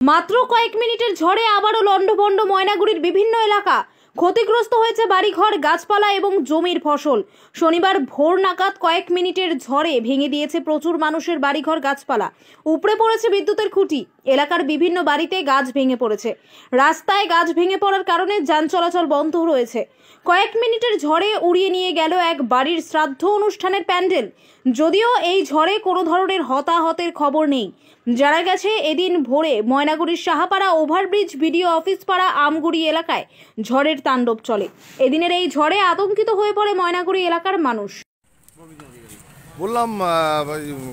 মাত্র কয়েক মিনিটের ঝড়ে আবারও লন্ডভন্ড ময়নাগুড়ির বিভিন্ন এলাকা। ক্ষতিগ্রস্ত হয়েছে বাড়িঘর, গাছপালা এবং জমির ফসল। শনিবার ভোর নাগাদ কয়েক মিনিটের ঝড়ে ভেঙে দিয়েছে প্রচুর মানুষের বাড়িঘর, গাছপালা। উপড়ে পড়েছে বিদ্যুতের খুঁটি। এলাকার বিভিন্ন বাড়িতে গাছ ভেঙে পড়েছে। রাস্তায় গাছ ভেঙে পড়ার কারণে যান চলাচল বন্ধ রয়েছে। কয়েক মিনিটের ঝড়ে উড়িয়ে নিয়ে গেল এক বাড়ির শ্রাদ্ধ অনুষ্ঠানের প্যান্ডেল। যদিও এই ঝড়ে কোনো ধরনের হতাহতের খবর নেই। জানা গেছে, এদিন ভোরে ময়নাগুড়ির সাহাপাড়া ওভারব্রিজ বিডিও অফিস পাড়া আমগুড়ি এলাকায় ঝড়ের তাণ্ডব চলে। এদিনের এই ঝড়ে আতঙ্কিত হয়ে পড়ে ময়নাগুড়ি এলাকার মানুষ। বললাম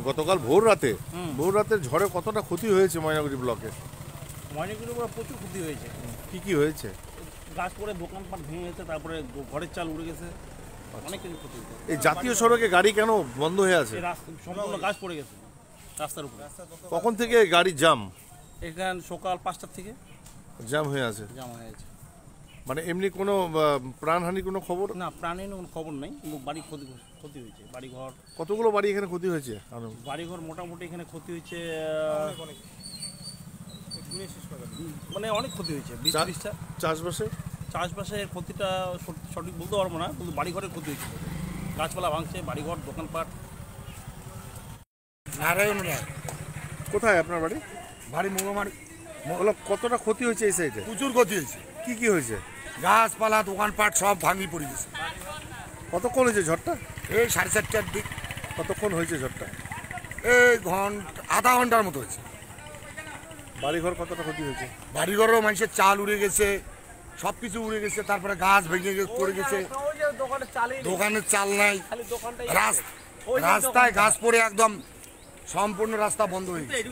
গতকাল ভোর রাতের ঝড়ে কতটা ক্ষতি হয়েছে ময়নাগুড়ি ব্লকে? ময়নাগুড়ি প্রচুর ক্ষতি হয়েছে। কি হয়েছে? গাছ পড়ে দোকানপাট ভেঙে গেছে, তারপরে ঘরের চাল উড়ে গেছে, অনেক কিছু ক্ষতি হয়েছে। এই জাতীয় সড়কে গাড়ি কেন বন্ধ হয়ে আছে? সম্পূর্ণ গাছ পড়ে গেছে রাস্তার উপরে। কখন থেকে গাড়ি জ্যাম? এখানে সকাল 5টার থেকে জ্যাম হয়ে আছে। জ্যাম হয়ে আছে। মানে এমনি কোনো প্রাণহানির কোনো খবর? না, প্রাণের কোনো খবর নেই, কিন্তু বাড়ি ক্ষতি হয়েছে। বাড়িঘর, কতগুলো বাড়ি এখানে ক্ষতি হয়েছে? বাড়িঘর মোটামুটি এখানে ক্ষতি হয়েছে, মানে অনেক ক্ষতি হয়েছে। চাষবাসের ক্ষতিটা সঠিক বলতে পারবো না, কিন্তু বাড়িঘরের ক্ষতি হয়েছে। গাছপালা ভাঙছে, বাড়িঘর, দোকানপাট। নারায়ণ রায়। কোথায় আপনার বাড়ি? বাড়ি মোগমারি। কতটা ক্ষতি হয়েছে এই সাইডে? প্রচুর ক্ষতি হয়েছে। কি হয়েছে? গাছপালা, দোকানপাট সব ভাঙি পড়ে গেছে। কতক্ষণ হয়েছে ঝড়টা? এই 4:30টার দিক। কতক্ষণ হয়েছে ঝড়টা? এই আধা ঘন্টার মতো হয়েছে। বাড়িঘর কতটা ক্ষতি হয়েছে? বাড়িঘরও মানুষের চাল উড়ে গেছে, সব কিছু উড়ে গেছে। তারপরে গাছ ভেঙে পড়ে গেছে, দোকানের চাল নাই। রাস্তায় গাছ পড়ে একদম সম্পূর্ণ রাস্তা বন্ধ হয়ে গেছে।